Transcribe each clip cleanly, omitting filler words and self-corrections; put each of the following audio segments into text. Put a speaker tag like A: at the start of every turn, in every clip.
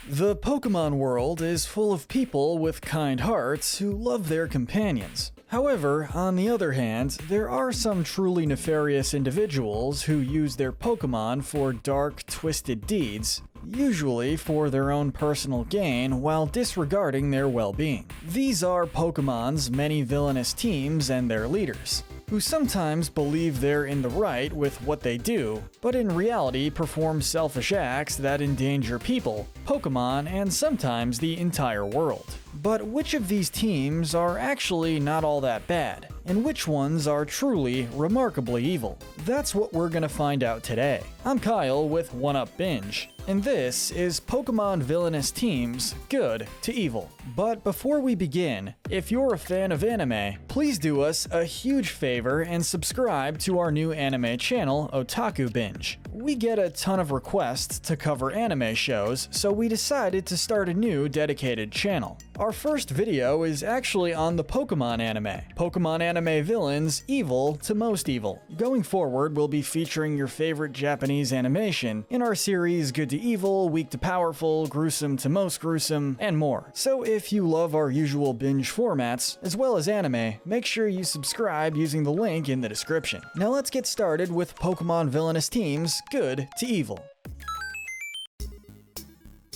A: The Pokemon world is full of people with kind hearts who love their companions. However, on the other hand, there are some truly nefarious individuals who use their Pokemon for dark, twisted deeds, usually for their own personal gain while disregarding their well-being. These are Pokemon's many villainous teams and their leaders, who sometimes believe they're in the right with what they do, but in reality perform selfish acts that endanger people, Pokemon, and sometimes the entire world. But which of these teams are actually not all that bad, and which ones are truly remarkably evil? That's what we're gonna find out today. I'm Kyle with wickedbinge, and this is Pokemon Villainous Teams Good to Evil. But before we begin, if you're a fan of anime, please do us a huge favor and subscribe to our new anime channel, Otaku Binge. We get a ton of requests to cover anime shows, so we decided to start a new dedicated channel. Our first video is actually on the Pokemon anime. Pokemon anime villains, evil to most evil. Going forward, we'll be featuring your favorite Japanese animation in our series Good to Evil, Weak to Powerful, Gruesome to Most Gruesome, and more. So if you love our usual binge formats, as well as anime, make sure you subscribe using the link in the description. Now let's get started with Pokemon Villainous Teams Good to Evil.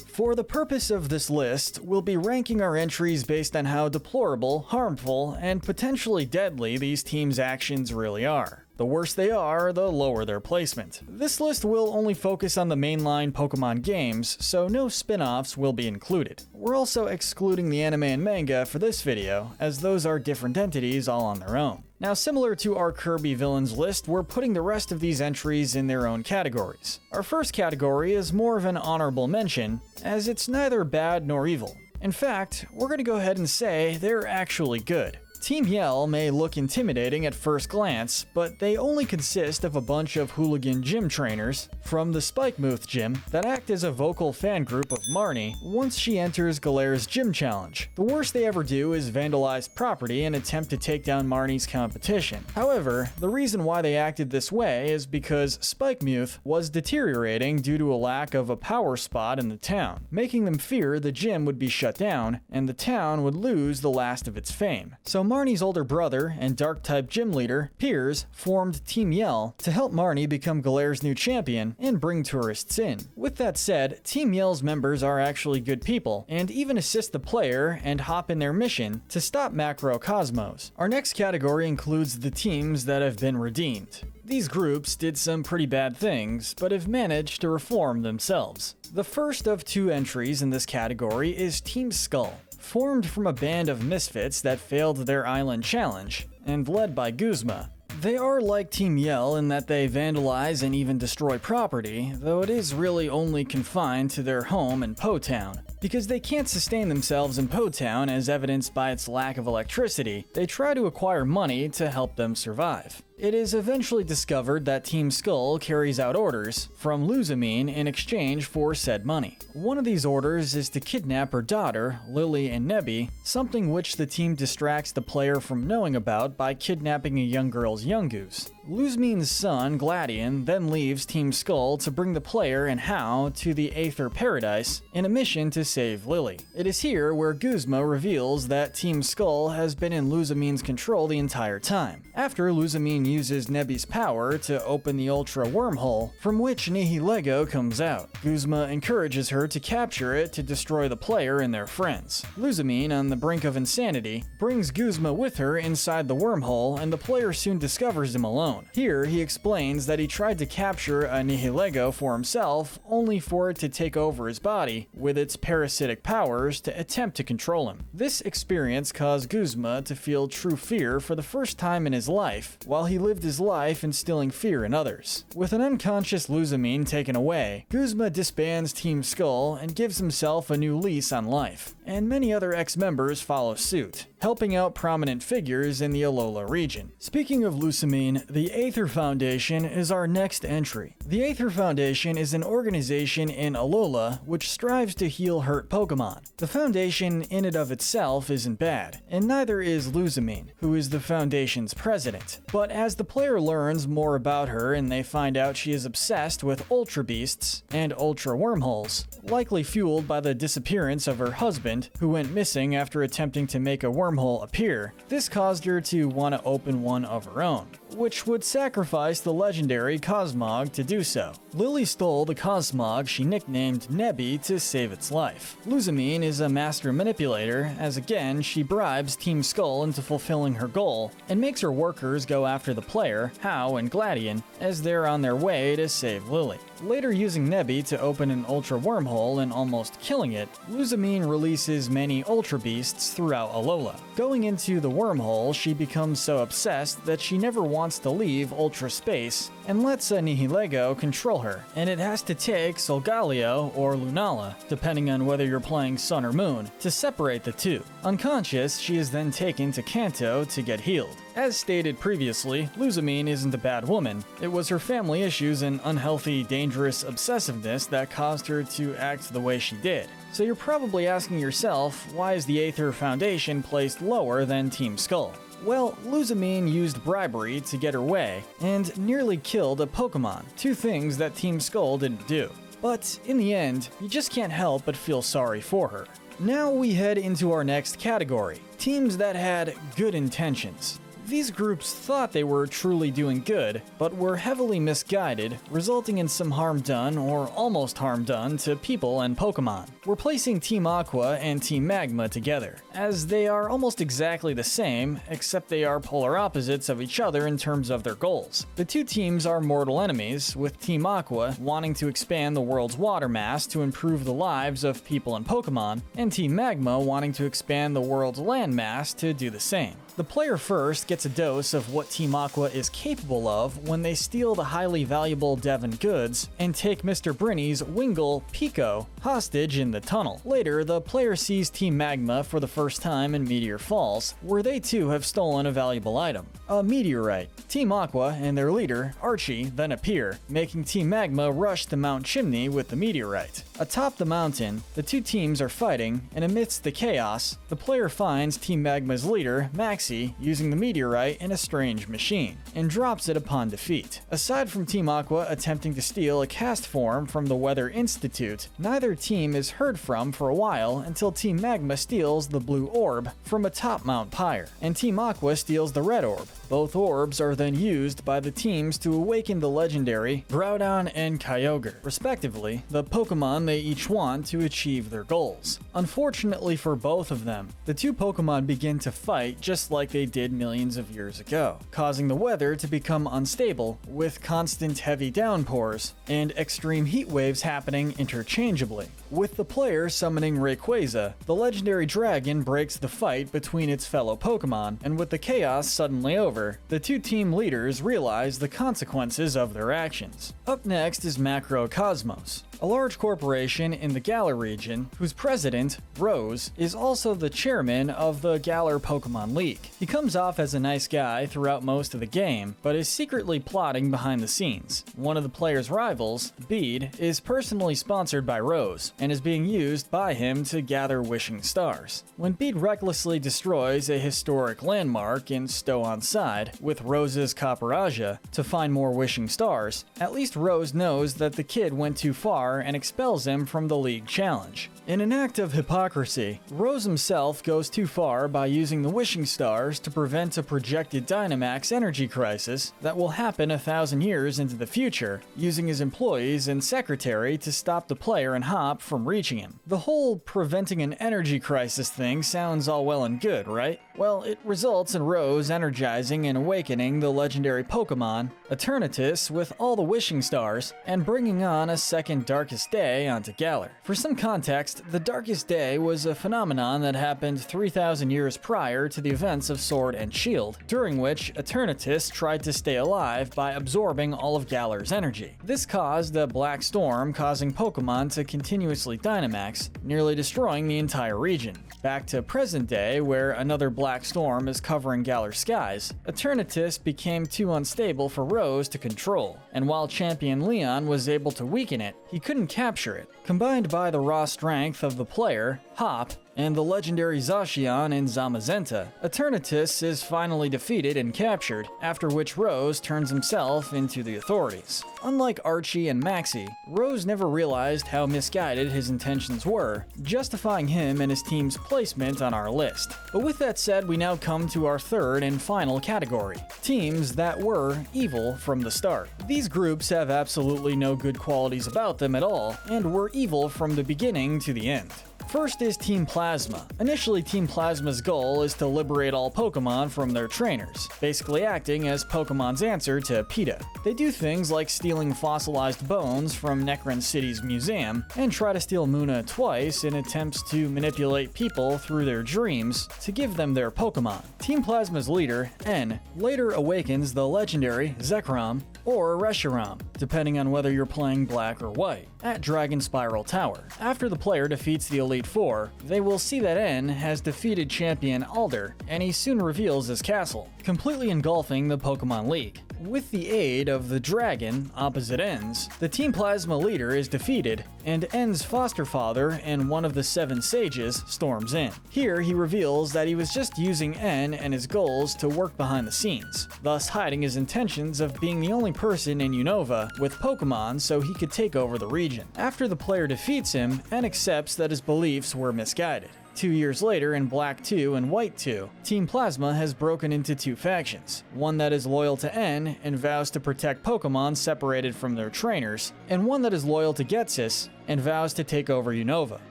A: For the purpose of this list, we'll be ranking our entries based on how deplorable, harmful, and potentially deadly these teams' actions really are. The worse they are, the lower their placement. This list will only focus on the mainline Pokemon games, so no spin-offs will be included. We're also excluding the anime and manga for this video, as those are different entities all on their own. Now, similar to our Kirby villains list, we're putting the rest of these entries in their own categories. Our first category is more of an honorable mention, as it's neither bad nor evil. In fact, we're going to go ahead and say they're actually good. Team Yell may look intimidating at first glance, but they only consist of a bunch of hooligan gym trainers from the Spikemuth gym that act as a vocal fan group of Marnie once she enters Galaire's gym challenge. The worst they ever do is vandalize property and attempt to take down Marnie's competition. However, the reason why they acted this way is because Spikemuth was deteriorating due to a lack of a power spot in the town, making them fear the gym would be shut down and the town would lose the last of its fame. So Marnie's older brother and Dark-type gym leader, Piers, formed Team Yell to help Marnie become Galaire's new champion and bring tourists in. With that said, Team Yell's members are actually good people, and even assist the player and hop in their mission to stop Macrocosmos. Our next category includes the teams that have been redeemed. These groups did some pretty bad things, but have managed to reform themselves. The first of two entries in this category is Team Skull. Formed from a band of misfits that failed their island challenge, and led by Guzma. They are like Team Yell in that they vandalize and even destroy property, though it is really only confined to their home in Po Town. Because they can't sustain themselves in Po Town as evidenced by its lack of electricity, they try to acquire money to help them survive. It is eventually discovered that Team Skull carries out orders from Luzamine in exchange for said money. One of these orders is to kidnap her daughter, Lily and Nebby, something which the team distracts the player from knowing about by kidnapping a young girl's Yungoos. Luzamine's son, Gladion, then leaves Team Skull to bring the player and Hao to the Aether Paradise in a mission to save Lily. It is here where Guzma reveals that Team Skull has been in Luzamine's control the entire time. After Luzamine uses Nebby's power to open the Ultra Wormhole, from which Nihilego comes out. Guzma encourages her to capture it to destroy the player and their friends. Luzamine, on the brink of insanity, brings Guzma with her inside the wormhole, and the player soon discovers him alone. Here, he explains that he tried to capture a Nihilego for himself, only for it to take over his body with its parasitic powers to attempt to control him. This experience caused Guzma to feel true fear for the first time in his life, while he lived his life instilling fear in others. With an unconscious Luzamine taken away, Guzma disbands Team Skull and gives himself a new lease on life, and many other ex-members follow suit, helping out prominent figures in the Alola region. Speaking of Luzamine, the The Aether Foundation is our next entry. The Aether Foundation is an organization in Alola which strives to heal hurt Pokemon. The Foundation in and of itself isn't bad, and neither is Luzamine, who is the Foundation's president. But as the player learns more about her and they find out she is obsessed with Ultra Beasts and Ultra Wormholes, likely fueled by the disappearance of her husband, who went missing after attempting to make a wormhole appear, this caused her to want to open one of her own, which would sacrifice the legendary Cosmog to do so. Lily stole the Cosmog she nicknamed Nebby to save its life. Luzamine is a master manipulator, as again she bribes Team Skull into fulfilling her goal, and makes her workers go after the player, Hau and Gladion, as they're on their way to save Lily. Later using Nebby to open an Ultra Wormhole and almost killing it, Luzamine releases many Ultra Beasts throughout Alola. Going into the wormhole, she becomes so obsessed that she never wants to leave Ultra Space and lets a Nihilego control her, and it has to take Solgaleo or Lunala, depending on whether you're playing Sun or Moon, to separate the two. Unconscious, she is then taken to Kanto to get healed. As stated previously, Luzamine isn't a bad woman. It was her family issues and unhealthy, dangerous obsessiveness that caused her to act the way she did. So you're probably asking yourself, why is the Aether Foundation placed lower than Team Skull? Well, Luzamine used bribery to get her way, and nearly killed a Pokemon, two things that Team Skull didn't do. But in the end, you just can't help but feel sorry for her. Now we head into our next category, teams that had good intentions. These groups thought they were truly doing good, but were heavily misguided, resulting in some harm done or almost harm done to people and Pokemon. We're placing Team Aqua and Team Magma together, as they are almost exactly the same, except they are polar opposites of each other in terms of their goals. The two teams are mortal enemies, with Team Aqua wanting to expand the world's water mass to improve the lives of people and Pokemon, and Team Magma wanting to expand the world's land mass to do the same. The player first gets a dose of what Team Aqua is capable of when they steal the highly valuable Devon goods and take Mr. Brinny's Wingull Pico hostage in the tunnel. Later, the player sees Team Magma for the first time in Meteor Falls, where they too have stolen a valuable item, a meteorite. Team Aqua and their leader, Archie, then appear, making Team Magma rush to Mount Chimney with the meteorite. Atop the mountain, the two teams are fighting, and amidst the chaos, the player finds Team Magma's leader, Maxie, using the meteorite in a strange machine, and drops it upon defeat. Aside from Team Aqua attempting to steal a cast form from the Weather Institute, neither team is heard from for a while until Team Magma steals the blue orb from atop Mount Pyre, and Team Aqua steals the red orb. Both orbs are then used by the teams to awaken the legendary Groudon and Kyogre, respectively, the Pokemon they each want to achieve their goals. Unfortunately for both of them, the two Pokemon begin to fight just like they did millions of years ago, causing the weather to become unstable, with constant heavy downpours and extreme heat waves happening interchangeably. With the player summoning Rayquaza, the legendary dragon breaks the fight between its fellow Pokemon, and with the chaos suddenly over, the two team leaders realize the consequences of their actions. Up next is Macrocosmos, a large corporation in the Galar region whose president, Rose, is also the chairman of the Galar Pokemon League. He comes off as a nice guy throughout most of the game, but is secretly plotting behind the scenes. One of the player's rivals, Bede, is personally sponsored by Rose, and is being used by him to gather wishing stars. When Bede recklessly destroys a historic landmark in Stow-on-Side with Rose's Copperaja to find more wishing stars, at least Rose knows that the kid went too far and expels him from the League Challenge. In an act of hypocrisy, Rose himself goes too far by using the wishing stars to prevent a projected Dynamax energy crisis that will happen 1,000 years into the future, using his employees and secretary to stop the player and Hop from reaching him. The whole preventing an energy crisis thing sounds all well and good, right? Well, it results in Rose energizing and awakening the legendary Pokemon, Eternatus with all the wishing stars, and bringing on a second Darkest Day onto Galar. For some context, the Darkest Day was a phenomenon that happened 3,000 years prior to the events of Sword and Shield, during which Eternatus tried to stay alive by absorbing all of Galar's energy. This caused a black storm, causing Pokemon to continuously Dynamax, nearly destroying the entire region. Back to present day, where another black storm is covering Galar's skies, Eternatus became too unstable for Rose to control, and while Champion Leon was able to weaken it, he couldn't capture it. Combined by the raw strength of the player, Hop, and the legendary Zacian and Zamazenta, Eternatus is finally defeated and captured, after which Rose turns himself into the authorities. Unlike Archie and Maxie, Rose never realized how misguided his intentions were, justifying him and his team's placement on our list. But with that said, we now come to our third and final category: teams that were evil from the start. These groups have absolutely no good qualities about them at all, and were evil from the beginning to the end. First is Team Plasma. Initially, Team Plasma's goal is to liberate all Pokemon from their trainers, basically acting as Pokemon's answer to PETA. They do things like stealing fossilized bones from Necron City's museum, and try to steal Muna twice in attempts to manipulate people through their dreams to give them their Pokemon. Team Plasma's leader, N, later awakens the legendary Zekrom or Reshiram, depending on whether you're playing black or white, at Dragon Spiral Tower. After the player defeats the Elite Four, they will see that N has defeated champion Alder, and he soon reveals his castle, completely engulfing the Pokemon League. With the aid of the dragon, opposite N's, the Team Plasma leader is defeated, and N's foster father and one of the 7 sages storms in. Here, he reveals that he was just using N and his goals to work behind the scenes, thus hiding his intentions of being the only person in Unova with Pokemon so he could take over the region. After the player defeats him, N accepts that his beliefs were misguided. 2 years later, in Black 2 and White 2, Team Plasma has broken into 2 factions, one that is loyal to N and vows to protect Pokemon separated from their trainers, and one that is loyal to Ghetsis and vows to take over Unova.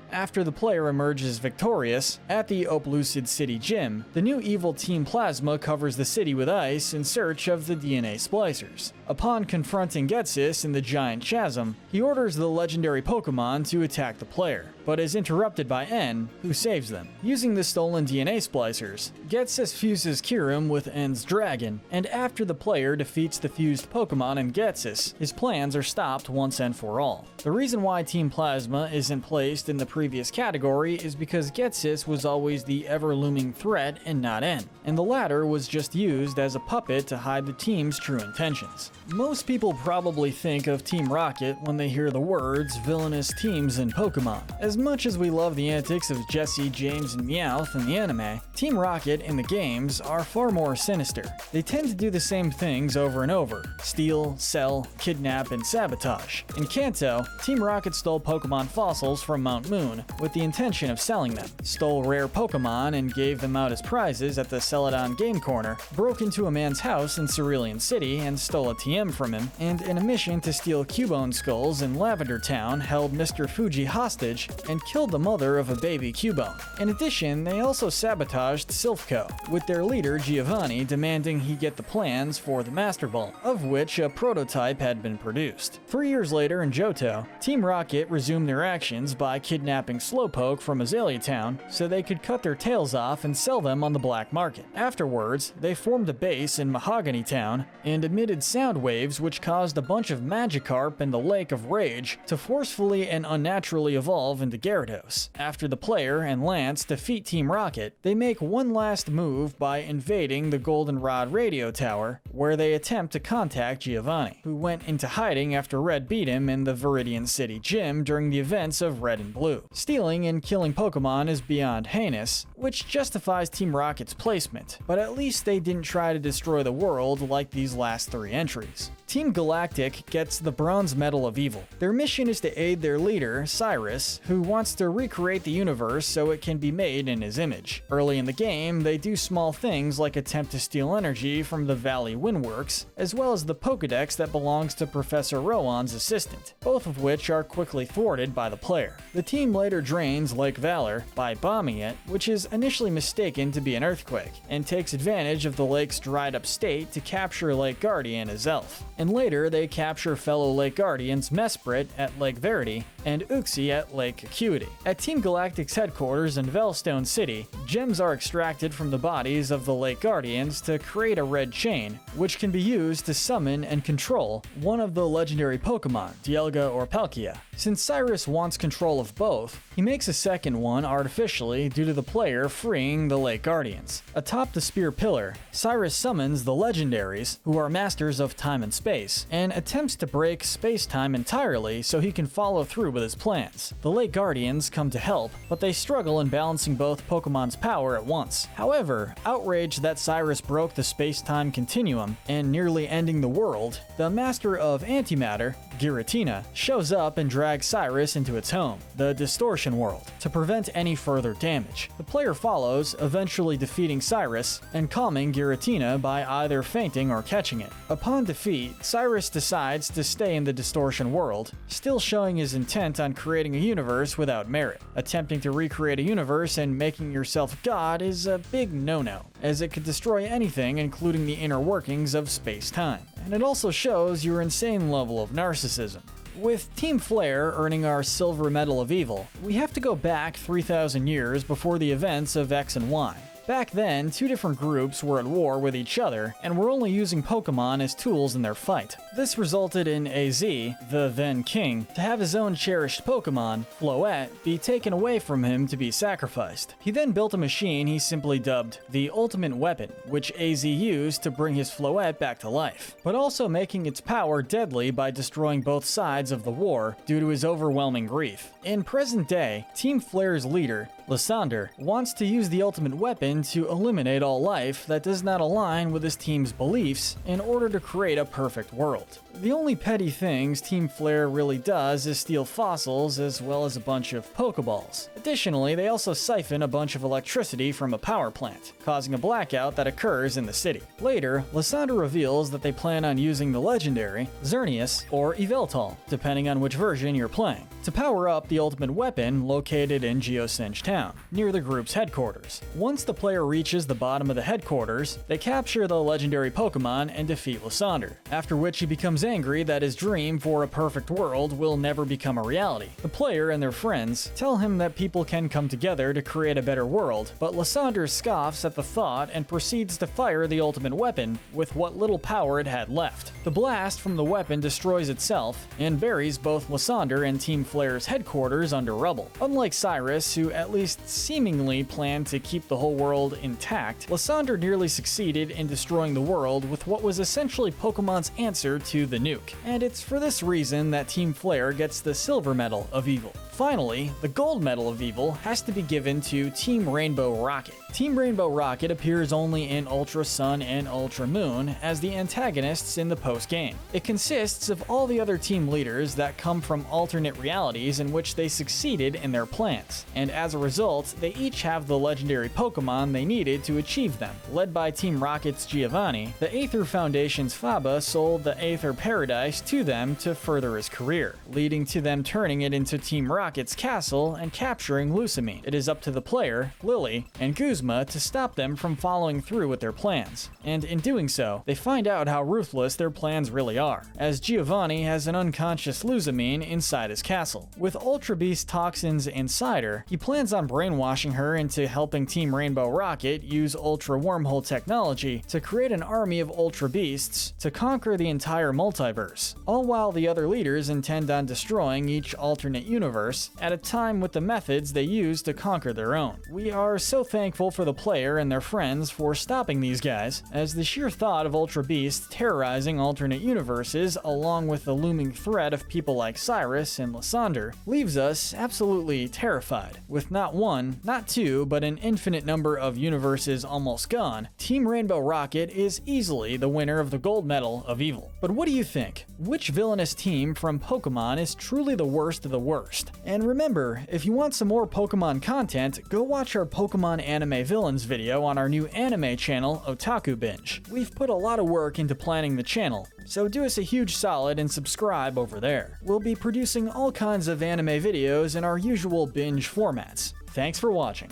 A: After the player emerges victorious at the Oplucid City Gym, the new evil Team Plasma covers the city with ice in search of the DNA splicers. Upon confronting Ghetsis in the Giant Chasm, he orders the legendary Pokemon to attack the player, but is interrupted by N, who saves them. Using the stolen DNA splicers, Ghetsis fuses Kyurem with N's dragon, and after the player defeats the fused Pokemon in Ghetsis, his plans are stopped once and for all. The reason why Team Plasma isn't placed in the previous category is because Ghetsis was always the ever-looming threat and not N, and the latter was just used as a puppet to hide the team's true intentions. Most people probably think of Team Rocket when they hear the words villainous teams in Pokemon. As much as we love the antics of Jesse, James, and Meowth in the anime, Team Rocket in the games are far more sinister. They tend to do the same things over and over: steal, sell, kidnap, and sabotage. In Kanto, Team Rocket stole Pokemon fossils from Mount Moon with the intention of selling them, stole rare Pokemon and gave them out as prizes at the Celadon Game Corner, broke into a man's house in Cerulean City and stole a TM from him, and in a mission to steal Cubone skulls in Lavender Town, held Mr. Fuji hostage and killed the mother of a baby Cubone. In addition, they also sabotaged Silphco, with their leader Giovanni demanding he get the plans for the Master Ball, of which a prototype had been produced. 3 years later in Johto, Team Rocket resumed their actions by kidnapping Slowpoke from Azalea Town so they could cut their tails off and sell them on the black market. Afterwards, they formed a base in Mahogany Town and emitted sound waves which caused a bunch of Magikarp in the Lake of Rage to forcefully and unnaturally evolve into Gyarados. After the player and Lance defeat Team Rocket, they make one last move by invading the Goldenrod radio tower, where they attempt to contact Giovanni, who went into hiding after Red beat him in the Viridian City Gym during the events of Red and Blue. Stealing and killing Pokemon is beyond heinous, which justifies Team Rocket's placement, but at least they didn't try to destroy the world like these last 3 entries. Team Galactic gets the Bronze Medal of Evil. Their mission is to aid their leader, Cyrus, who wants to recreate the universe so it can be made in his image. Early in the game, they do small things like attempt to steal energy from the Valley Windworks, as well as the Pokedex that belongs to Professor Rowan's assistant, both of which are quickly thwarted by the player. The team later drains Lake Valor by bombing it, which is initially mistaken to be an earthquake, and takes advantage of the lake's dried up state to capture Lake Guardian as Elf. And later they capture fellow Lake Guardians Mesprit at Lake Verity and Uxie at Lake Acuity. At Team Galactic's headquarters in Velstone City, gems are extracted from the bodies of the Lake Guardians to create a red chain, which can be used to summon and control one of the legendary Pokemon, Dialga or Palkia. Since Cyrus wants control of both, he makes a second one artificially due to the player freeing the Lake Guardians. Atop the Spear Pillar, Cyrus summons the Legendaries, who are masters of time and space, and attempts to break space-time entirely so he can follow through with his plans. The Lake Guardians come to help, but they struggle in balancing both Pokemon's power at once. However, outraged that Cyrus broke the space-time continuum and nearly ending the world, the Master of Antimatter, Giratina, shows up and drags Cyrus into its home, the Distortion World, to prevent any further damage. The player follows, eventually defeating Cyrus and calming Giratina by either fainting or catching it. Upon defeat, Cyrus decides to stay in the Distortion World, still showing his intent on creating a universe without merit. Attempting to recreate a universe and making yourself God is a big no-no, as it could destroy anything including the inner workings of space-time. And it also shows your insane level of narcissism. With Team Flare earning our Silver Medal of Evil, we have to go back 3,000 years before the events of X and Y. Back then, two different groups were at war with each other and were only using Pokemon as tools in their fight. This resulted in AZ, the then king, to have his own cherished Pokemon, Floette, be taken away from him to be sacrificed. He then built a machine he simply dubbed the Ultimate Weapon, which AZ used to bring his Floette back to life, but also making its power deadly by destroying both sides of the war due to his overwhelming grief. In present day, Team Flare's leader, Lysander, wants to use the Ultimate Weapon to eliminate all life that does not align with his team's beliefs in order to create a perfect world. The only petty things Team Flare really does is steal fossils as well as a bunch of Pokeballs. Additionally, they also siphon a bunch of electricity from a power plant, causing a blackout that occurs in the city. Later, Lysander reveals that they plan on using the legendary Xerneas or Yveltal, depending on which version you're playing, to power up the Ultimate Weapon located in Geosinge Town, near the group's headquarters. Once the player reaches the bottom of the headquarters, they capture the legendary Pokemon and defeat Lysander, after which he becomes angry that his dream for a perfect world will never become a reality. The player and their friends tell him that people can come together to create a better world, but Lysander scoffs at the thought and proceeds to fire the Ultimate Weapon with what little power it had left. The blast from the weapon destroys itself and buries both Lysander and Team Flare's headquarters under rubble. Unlike Cyrus, who at least seemingly planned to keep the whole world intact, Lysander nearly succeeded in destroying the world with what was essentially Pokemon's answer to the nuke. And it's for this reason that Team Flare gets the Silver Medal of Evil. Finally, the Gold Medal of Evil has to be given to Team Rainbow Rocket. Team Rainbow Rocket appears only in Ultra Sun and Ultra Moon as the antagonists in the post-game. It consists of all the other team leaders that come from alternate realities in which they succeeded in their plans, and as a result, they each have the legendary Pokemon they needed to achieve them. Led by Team Rocket's Giovanni, the Aether Foundation's Faba sold the Aether Paradise to them to further his career, leading to them turning it into Team Rocket's castle and capturing Lusamine. It is up to the player, Lily, and Guzma to stop them from following through with their plans, and in doing so, they find out how ruthless their plans really are, as Giovanni has an unconscious Lusamine inside his castle. With Ultra Beast toxins inside her, he plans on brainwashing her into helping Team Rainbow Rocket use Ultra Wormhole technology to create an army of Ultra Beasts to conquer the entire multiverse, all while the other leaders intend on destroying each alternate universe at a time with the methods they use to conquer their own. We are so thankful for the player and their friends for stopping these guys, as the sheer thought of Ultra Beasts terrorizing alternate universes along with the looming threat of people like Cyrus and Lysander leaves us absolutely terrified, with not one, not two, but an infinite number of universes almost gone, Team Rainbow Rocket is easily the winner of the gold medal of evil. But what do you think? Which villainous team from Pokemon is truly the worst of the worst? And remember, if you want some more Pokemon content, go watch our Pokemon anime villains video on our new anime channel, Otaku Binge. We've put a lot of work into planning the channel, so do us a huge solid and subscribe over there. We'll be producing all kinds of anime videos in our usual binge formats. Thanks for watching.